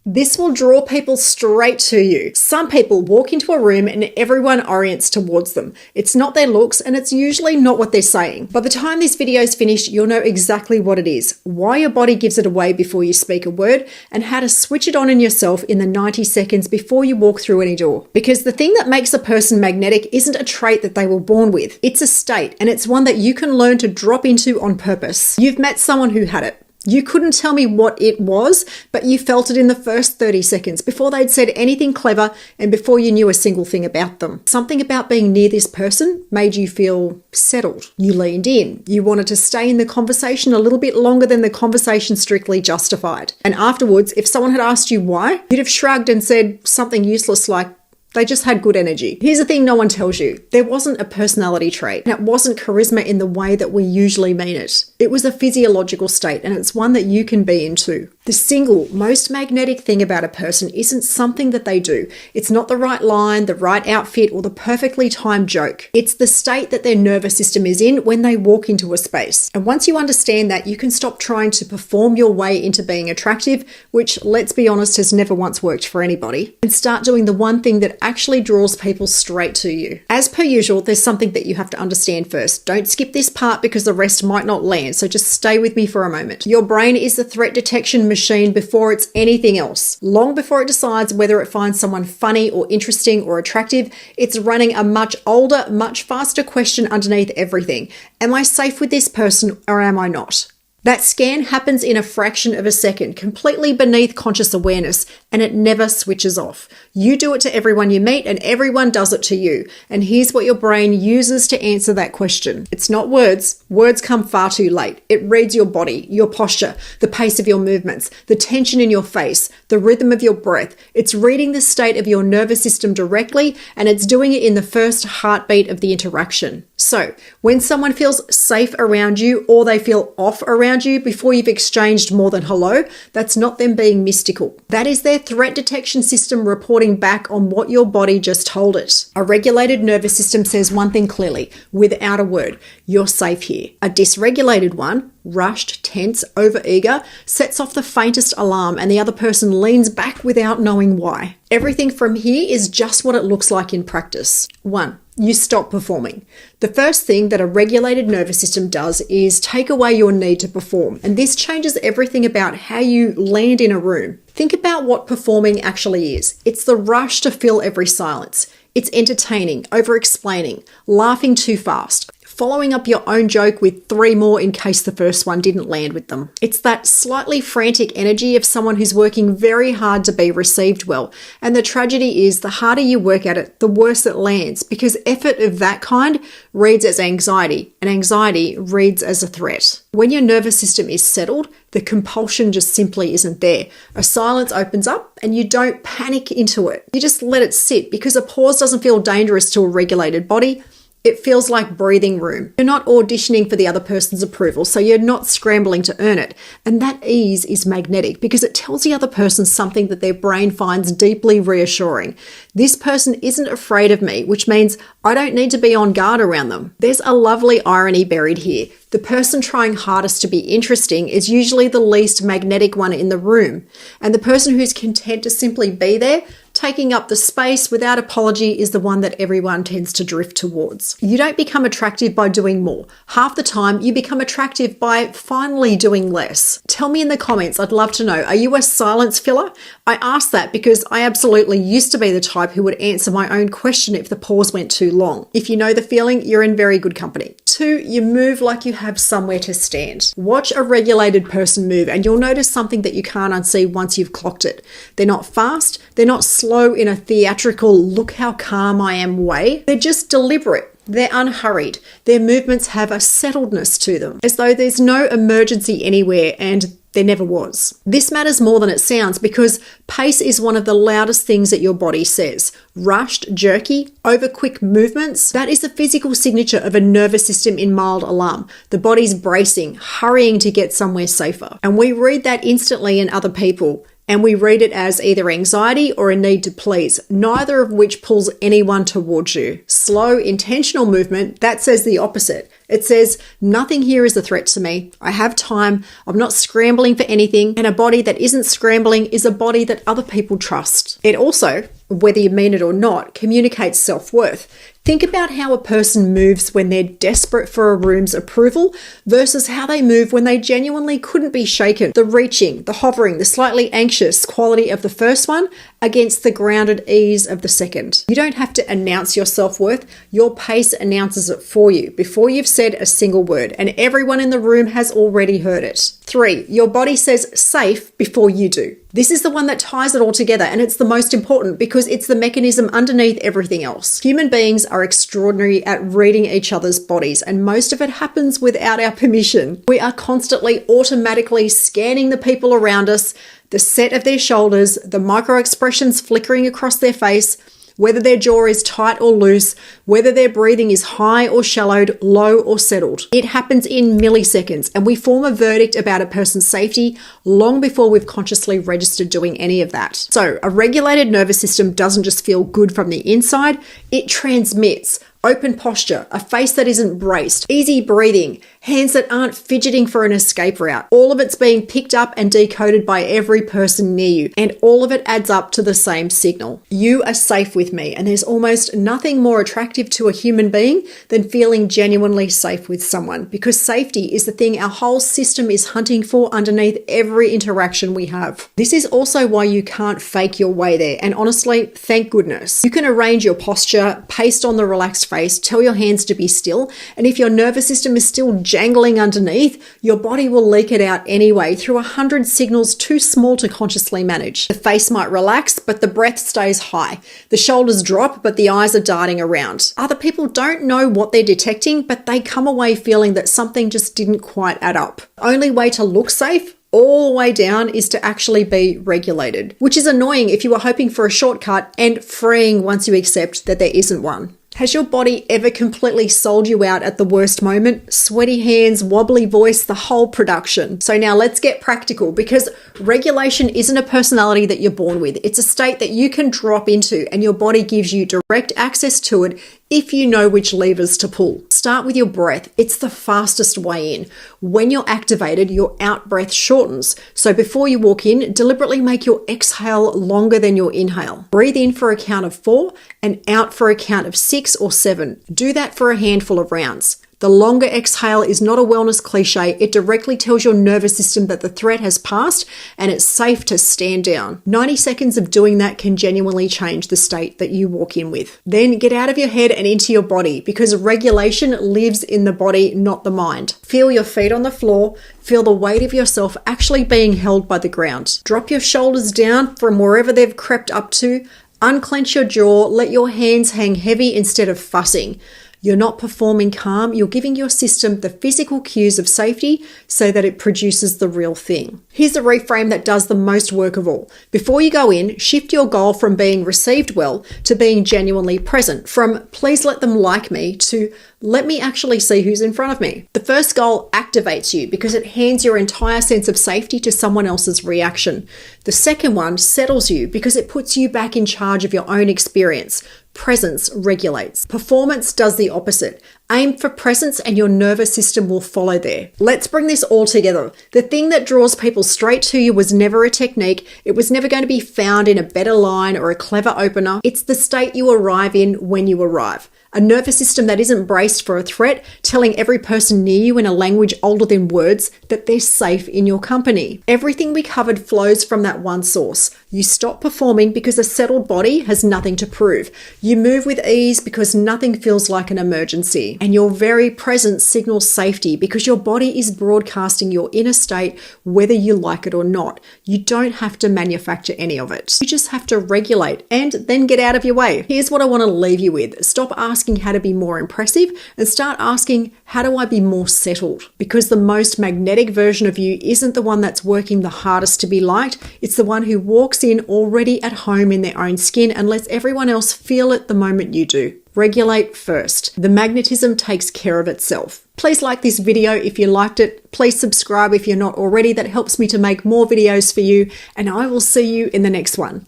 This will draw people straight to you. Some people walk into a room and everyone orients towards them. It's not their looks and it's usually not what they're saying. By the time this video is finished, you'll know exactly what it is, why your body gives it away before you speak a word, and how to switch it on in yourself in the 90 seconds before you walk through any door. Because the thing that makes a person magnetic isn't a trait that they were born with. It's a state, and it's one that you can learn to drop into on purpose. You've met someone who had it. You couldn't tell me what it was, but you felt it in the first 30 seconds before they'd said anything clever and before you knew a single thing about them. Something about being near this person made you feel settled. You leaned in. You wanted to stay in the conversation a little bit longer than the conversation strictly justified. And afterwards, if someone had asked you why, you'd have shrugged and said something useless like, they just had good energy. Here's the thing no one tells you. There wasn't a personality trait, and it wasn't charisma in the way that we usually mean it. It was a physiological state, and it's one that you can be in too. The single most magnetic thing about a person isn't something that they do. It's not the right line, the right outfit, or the perfectly timed joke. It's the state that their nervous system is in when they walk into a space. And once you understand that, you can stop trying to perform your way into being attractive, which, let's be honest, has never once worked for anybody, and start doing the one thing that actually draws people straight to you. As per usual, there's something that you have to understand first. Don't skip this part because the rest might not land, so just stay with me for a moment. Your brain is the threat detection machine before it's anything else. Long before it decides whether it finds someone funny or interesting or attractive, it's running a much older, much faster question underneath everything. Am I safe with this person or am I not? That scan happens in a fraction of a second, completely beneath conscious awareness, and it never switches off. You do it to everyone you meet, and everyone does it to you. And here's what your brain uses to answer that question. It's not words. Words come far too late. It reads your body, your posture, the pace of your movements, the tension in your face, the rhythm of your breath. It's reading the state of your nervous system directly, and it's doing it in the first heartbeat of the interaction. So, when someone feels safe around you or they feel off around you before you've exchanged more than hello, that's not them being mystical. That is their threat detection system reporting back on what your body just told it. A regulated nervous system says one thing clearly, without a word, you're safe here. A dysregulated one, rushed, tense, overeager, sets off the faintest alarm and the other person leans back without knowing why. Everything from here is just what it looks like in practice. 1. You stop performing. The first thing that a regulated nervous system does is take away your need to perform, and this changes everything about how you land in a room. Think about what performing actually is. It's the rush to fill every silence. It's entertaining, over-explaining, laughing too fast, following up your own joke with 3 more in case the first one didn't land with them. It's that slightly frantic energy of someone who's working very hard to be received well. And the tragedy is the harder you work at it, the worse it lands, because effort of that kind reads as anxiety, and anxiety reads as a threat. When your nervous system is settled, the compulsion just simply isn't there. A silence opens up and you don't panic into it. You just let it sit because a pause doesn't feel dangerous to a regulated body. It feels like breathing room. You're not auditioning for the other person's approval, so you're not scrambling to earn it. And that ease is magnetic because it tells the other person something that their brain finds deeply reassuring. This person isn't afraid of me, which means I don't need to be on guard around them. There's a lovely irony buried here. The person trying hardest to be interesting is usually the least magnetic one in the room. And the person who's content to simply be there, taking up the space without apology, is the one that everyone tends to drift towards. You don't become attractive by doing more. Half the time, you become attractive by finally doing less. Tell me in the comments, I'd love to know, are you a silence filler? I ask that because I absolutely used to be the type who would answer my own question if the pause went too long. If you know the feeling, you're in very good company. 2, you move like you have somewhere to stand. Watch a regulated person move and you'll notice something that you can't unsee once you've clocked it. They're not fast, they're not slow in a theatrical, look how calm I am way. They're just deliberate. They're unhurried. Their movements have a settledness to them, as though there's no emergency anywhere and there never was. This matters more than it sounds because pace is one of the loudest things that your body says. Rushed, jerky, over quick movements, that is the physical signature of a nervous system in mild alarm. The body's bracing, hurrying to get somewhere safer. And we read that instantly in other people. And we read it as either anxiety or a need to please, neither of which pulls anyone towards you. Slow, intentional movement, that says the opposite. It says, nothing here is a threat to me. I have time. I'm not scrambling for anything. And a body that isn't scrambling is a body that other people trust. It also, whether you mean it or not, communicates self-worth. Think about how a person moves when they're desperate for a room's approval versus how they move when they genuinely couldn't be shaken. The reaching, the hovering, the slightly anxious quality of the first one against the grounded ease of the second. You don't have to announce your self-worth. Your pace announces it for you before you've said a single word, and everyone in the room has already heard it. 3, your body says safe before you do. This is the one that ties it all together, and it's the most important because it's the mechanism underneath everything else. Human beings are extraordinary at reading each other's bodies, and most of it happens without our permission. We are constantly automatically scanning the people around us, the set of their shoulders, the micro expressions flickering across their face, whether their jaw is tight or loose, whether their breathing is high or shallowed, low or settled. It happens in milliseconds, and we form a verdict about a person's safety long before we've consciously registered doing any of that. So a regulated nervous system doesn't just feel good from the inside, it transmits open posture, a face that isn't braced, easy breathing, hands that aren't fidgeting for an escape route. All of it's being picked up and decoded by every person near you, and all of it adds up to the same signal. You are safe with me, and there's almost nothing more attractive to a human being than feeling genuinely safe with someone, because safety is the thing our whole system is hunting for underneath every interaction we have. This is also why you can't fake your way there, and honestly, thank goodness. You can arrange your posture, paste on the relaxed face, tell your hands to be still, and if your nervous system is still jangling underneath, your body will leak it out anyway through 100 signals too small to consciously manage. The face might relax, but the breath stays high. The shoulders drop, but the eyes are darting around. Other people don't know what they're detecting, but they come away feeling that something just didn't quite add up. Only way to look safe all the way down is to actually be regulated, which is annoying if you are hoping for a shortcut and freeing once you accept that there isn't one. Has your body ever completely sold you out at the worst moment? Sweaty hands, wobbly voice, the whole production. So now let's get practical, because regulation isn't a personality that you're born with. It's a state that you can drop into, and your body gives you direct access to it if you know which levers to pull. Start with your breath. It's the fastest way in. When you're activated, your out breath shortens. So before you walk in, deliberately make your exhale longer than your inhale. Breathe in for a count of 4 and out for a count of 6 or 7. Do that for a handful of rounds. The longer exhale is not a wellness cliche. It directly tells your nervous system that the threat has passed and it's safe to stand down. 90 seconds of doing that can genuinely change the state that you walk in with. Then get out of your head and into your body, because regulation lives in the body, not the mind. Feel your feet on the floor. Feel the weight of yourself actually being held by the ground. Drop your shoulders down from wherever they've crept up to. Unclench your jaw. Let your hands hang heavy instead of fussing. You're not performing calm, you're giving your system the physical cues of safety so that it produces the real thing. Here's a reframe that does the most work of all. Before you go in, shift your goal from being received well to being genuinely present, from please let them like me to let me actually see who's in front of me. The first goal activates you because it hands your entire sense of safety to someone else's reaction. The second one settles you because it puts you back in charge of your own experience. Presence regulates. Performance does the opposite. Aim for presence and your nervous system will follow there. Let's bring this all together. The thing that draws people straight to you was never a technique. It was never going to be found in a better line or a clever opener. It's the state you arrive in when you arrive. A nervous system that isn't braced for a threat, telling every person near you in a language older than words that they're safe in your company. Everything we covered flows from that one source. You stop performing because a settled body has nothing to prove. You move with ease because nothing feels like an emergency. And your very presence signals safety because your body is broadcasting your inner state whether you like it or not. You don't have to manufacture any of it. You just have to regulate and then get out of your way. Here's what I want to leave you with. Stop asking how to be more impressive and start asking, how do I be more settled? Because the most magnetic version of you isn't the one that's working the hardest to be liked. It's the one who walks in already at home in their own skin and lets everyone else feel it the moment you do. Regulate first. The magnetism takes care of itself. Please like this video if you liked it. Please subscribe if you're not already. That helps me to make more videos for you, and I will see you in the next one.